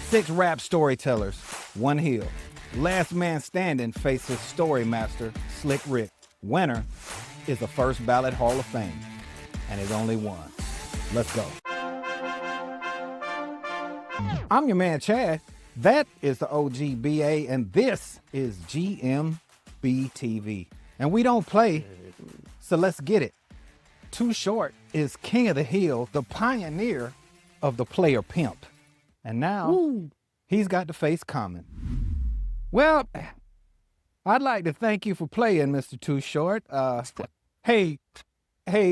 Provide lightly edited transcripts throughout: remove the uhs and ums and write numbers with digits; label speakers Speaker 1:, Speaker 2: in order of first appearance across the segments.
Speaker 1: 6 rap storytellers, 1 heel. Last man standing faces story master Slick Rick. Winner is the first Ballot Hall of Fame, and is only one. Let's go. I'm your man Chad. That is the OG BA, and this is GMBtv. And we don't play, so let's get it. Too Short is king of the hill, the pioneer of the player pimp. And now he's got to face Common. Well, I'd like to thank you for playing, Mr. Too Short. Hey,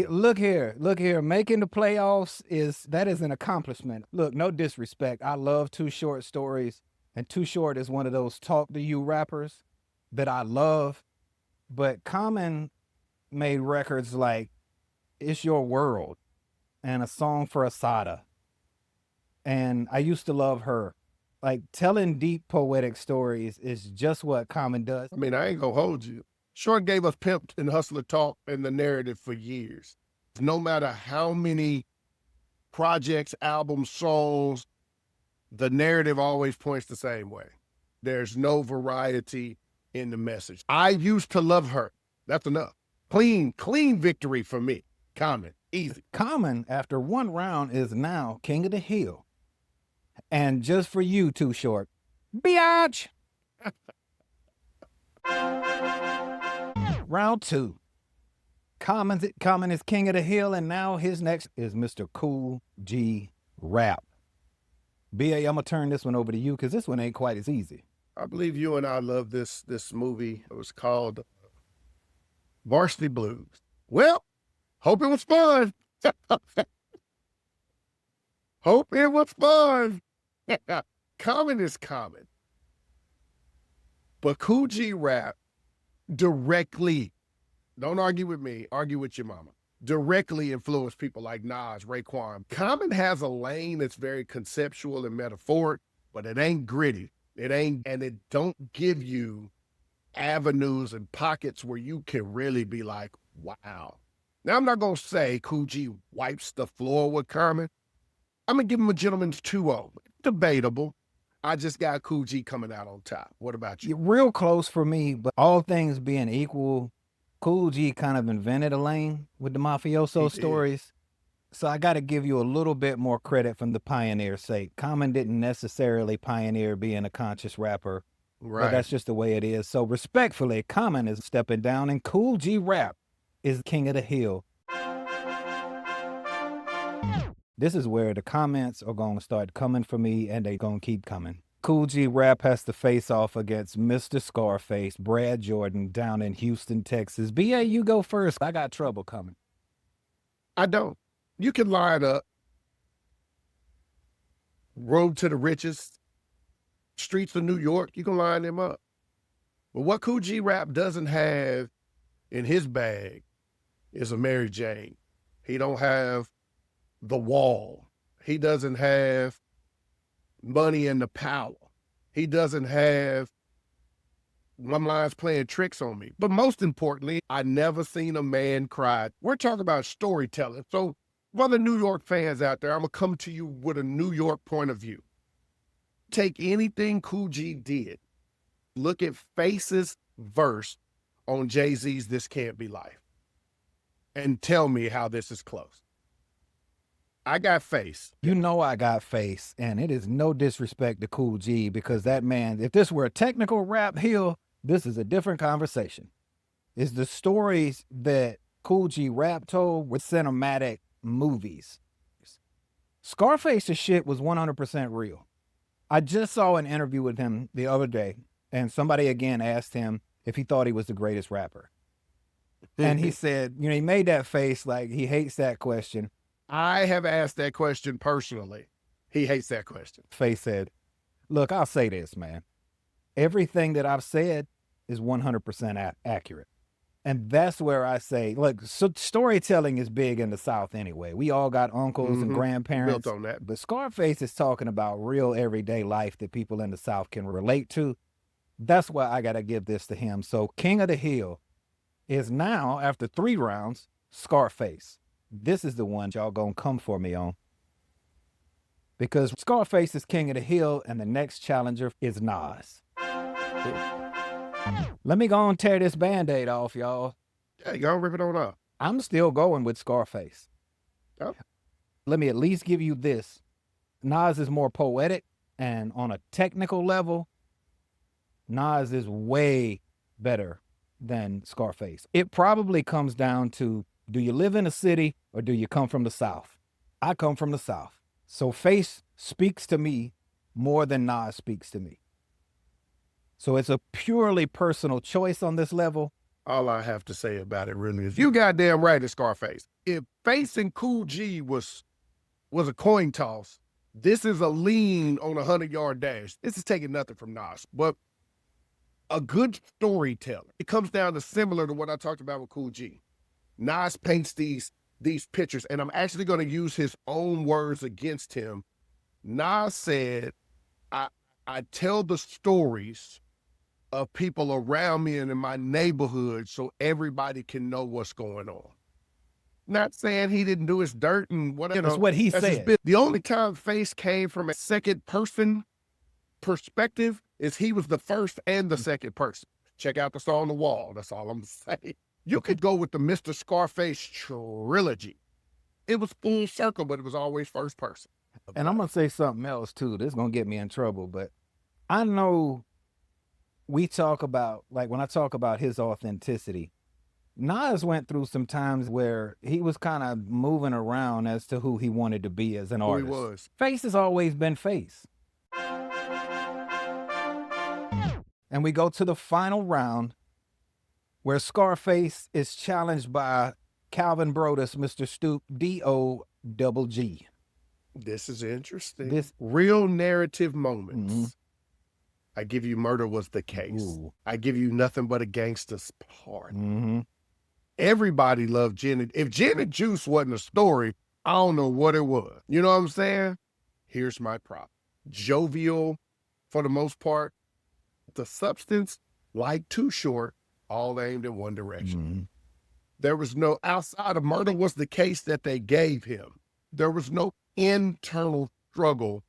Speaker 1: look here. Making the playoffs is an accomplishment. Look, no disrespect. I love Too Short stories, and Too Short is one of those talk to you rappers that I love. But Common made records like It's Your World and A Song for Asada. And I used to love her. Like, telling deep poetic stories is just what Common does.
Speaker 2: I mean, I ain't gonna hold you. Short gave us Pimp and Hustler Talk and the narrative for years. No matter how many projects, albums, songs, the narrative always points the same way. There's no variety in the message. I used to love her. That's enough. Clean victory for me. Common, easy.
Speaker 1: Common, after 1 round, is now king of the hill. And just for you, Too Short, biatch. Round 2. Common is king of the hill, and now his next is Mr. Kool G Rap. BA, I'm gonna turn this one over to you because this one ain't quite as easy.
Speaker 2: I believe you and I love this movie. It was called Varsity Blues. Well, hope it was fun. Hope it was fun. Common is Common. But Kool G Rap directly, don't argue with me, argue with your mama, directly influenced people like Nas, Raekwon. Common has a lane that's very conceptual and metaphoric, but it ain't gritty. And it don't give you avenues and pockets where you can really be like, wow. Now, I'm not going to say Kool G wipes the floor with Common. I'm going to give him a gentleman's 2-0. Debatable. I just got Kool G coming out on top. What about you?
Speaker 1: Real close for me, but all things being equal, Kool G kind of invented a lane with the mafioso stories. So I got to give you a little bit more credit from the pioneer's sake. Common didn't necessarily pioneer being a conscious rapper.
Speaker 2: Right.
Speaker 1: But that's just the way it is. So respectfully, Common is stepping down, and Kool G Rap is king of the hill. This is where the comments are going to start coming for me, and they're going to keep coming. Kool G Rap has to face off against Mr. Scarface, Brad Jordan, down in Houston, Texas. BA, you go first. I got trouble coming.
Speaker 2: I don't. You can line up Road to the Richest, Streets of New York. You can line them up. But what Kool G Rap doesn't have in his bag is a Mary Jane. He don't have The Wall. He doesn't have Money and the Power. He doesn't have My Mind's Playing Tricks on Me. But most importantly, I never seen a man cry. We're talking about storytelling. So for the New York fans out there, I'm going to come to you with a New York point of view. Take anything Kool G did. Look at Face's verse on Jay-Z's This Can't Be Life. And tell me how this is close. I got Face.
Speaker 1: You know I got Face, and it is no disrespect to Kool G, because that man, if this were a technical rap hill, this is a different conversation. It's the stories that Kool G Rap told with cinematic movies. Scarface's shit was 100% real. I just saw an interview with him the other day, and somebody again asked him if he thought he was the greatest rapper. And he said, he made that face like he hates that question.
Speaker 2: I have asked that question personally. He hates that question.
Speaker 1: Face said, look, I'll say this, man. Everything that I've said is 100% accurate. And that's where I say, look, so storytelling is big in the South anyway. We all got uncles and grandparents.
Speaker 2: Built on that.
Speaker 1: But Scarface is talking about real everyday life that people in the South can relate to. That's why I got to give this to him. So King of the Hill is now, after 3 rounds, Scarface. This is the one y'all gonna come for me on. because Scarface is king of the hill and the next challenger is Nas. Let me go and tear this Band-Aid off, y'all.
Speaker 2: Yeah, you gonna rip it on off.
Speaker 1: I'm still going with Scarface.
Speaker 2: Oh.
Speaker 1: Let me at least give you this. Nas is more poetic, and on a technical level, Nas is way better than Scarface. It probably comes down to, do you live in a city or do you come from the South? I come from the South. So Face speaks to me more than Nas speaks to me. So it's a purely personal choice on this level.
Speaker 2: All I have to say about it really is, you goddamn right, it's Scarface. If Face and Kool G was a coin toss, this is a lean on a 100-yard dash. This is taking nothing from Nas, but a good storyteller. It comes down to similar to what I talked about with Kool G. Nas paints these pictures, and I'm actually going to use his own words against him. Nas said, I tell the stories of people around me and in my neighborhood so everybody can know what's going on. Not saying he didn't do his dirt and whatever.
Speaker 1: That's what he said.
Speaker 2: The only time Face came from a second person perspective is he was the first and the second person. Check out the song on the wall. That's all I'm saying. You could go with the Mr. Scarface trilogy. It was full circle, but it was always first person.
Speaker 1: And I'm going to say something else too. This is going to get me in trouble, but I know we talk about, like when I talk about his authenticity, Nas went through some times where he was kind of moving around as to who he wanted to be as an artist.
Speaker 2: He was.
Speaker 1: Face has always been Face. And we go to the final round where Scarface is challenged by Calvin Brodus, Mr. Stoop, D-O-double-G.
Speaker 2: This is interesting. This real narrative moments.
Speaker 1: Mm-hmm.
Speaker 2: I give you Murder Was the Case.
Speaker 1: Ooh.
Speaker 2: I give you Nothing But a Gangsta's Part.
Speaker 1: Mm-hmm.
Speaker 2: Everybody loved Gin. If Gin and Juice wasn't a story, I don't know what it was. You know what I'm saying? Here's my prop. Jovial, for the most part. The substance, like Too Short, all aimed in one direction.
Speaker 1: Mm-hmm.
Speaker 2: There was no, outside of Murder Was the Case that they gave him, there was no internal struggle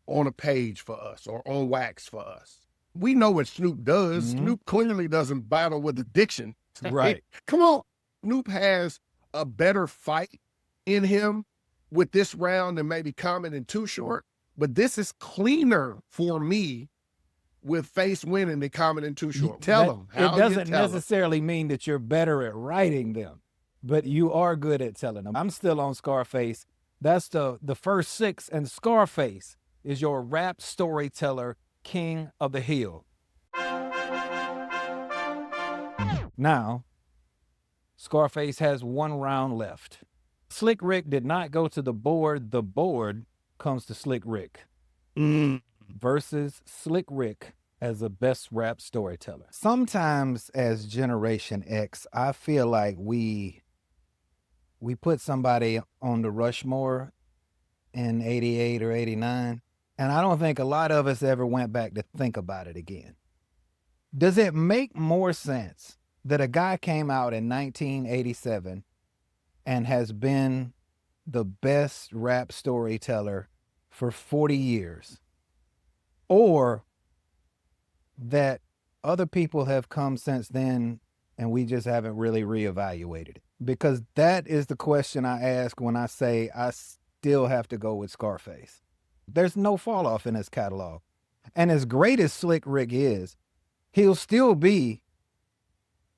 Speaker 2: on a page for us or on wax for us. We know what Snoop does.
Speaker 1: Mm-hmm.
Speaker 2: Snoop clearly doesn't battle with addiction.
Speaker 1: Right.
Speaker 2: Come on. Snoop has a better fight in him with this round than maybe Common and Too Short, but this is cleaner for me with Face winning than Common and Too Short. Tell them.
Speaker 1: It doesn't necessarily mean that you're better at writing them, but you are good at telling them. I'm still on Scarface. That's the first six, and Scarface is your rap storyteller, king of the hill. Now, Scarface has one round left. Slick Rick did not go to the board. The board comes to Slick Rick versus Slick Rick as the best rap storyteller. Sometimes as Generation X, I feel like we put somebody on the Rushmore in 88 or 89, and I don't think a lot of us ever went back to think about it again. Does it make more sense that a guy came out in 1987 and has been the best rap storyteller for 40 years, or that other people have come since then and we just haven't really reevaluated it? Because that is the question I ask when I say I still have to go with Scarface. There's no fall off in his catalog. And as great as Slick Rick is, he'll still be,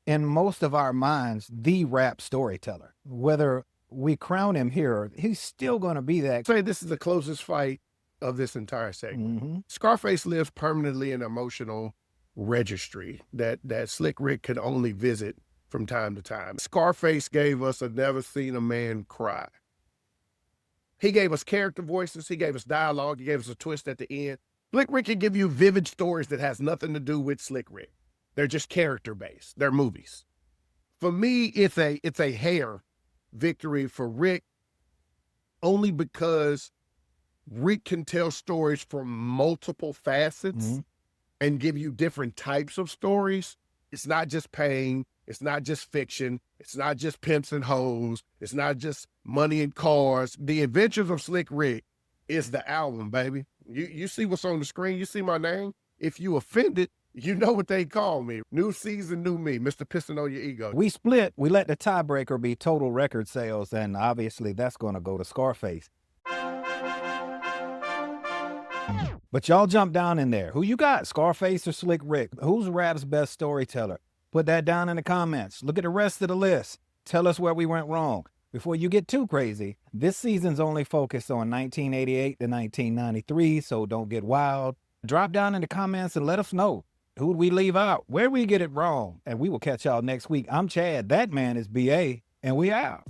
Speaker 1: in most of our minds, the rap storyteller. Whether we crown him here, he's still going to be that.
Speaker 2: Say this is the closest fight of this entire segment.
Speaker 1: Mm-hmm.
Speaker 2: Scarface lives permanently in emotional registry that Slick Rick could only visit from time to time. Scarface gave us a never seen a man cry. He gave us character voices. He gave us dialogue. He gave us a twist at the end. Slick Rick can give you vivid stories that has nothing to do with Slick Rick. They're just character-based. They're movies. For me, it's a hair victory for Rick, only because Rick can tell stories from multiple facets and give you different types of stories. It's not just pain. It's not just fiction. It's not just pimps and hoes. It's not just money and cars. The Adventures of Slick Rick It's the album, baby. You see what's on the screen. You see my name. If you offended, you know what they call me. New season, new me. Mr. Piston on your ego.
Speaker 1: We split. We let the tiebreaker be total record sales, and obviously that's going to go to Scarface. But y'all jump down in there. Who you got, Scarface or Slick Rick? Who's rap's best storyteller? Put that down in the comments. Look at the rest of the list. Tell us where we went wrong. Before you get too crazy, this season's only focused on 1988 to 1993, so don't get wild. Drop down in the comments and let us know. Who'd we leave out? Where we get it wrong? And we will catch y'all next week. I'm Chad. That man is BA, and we out.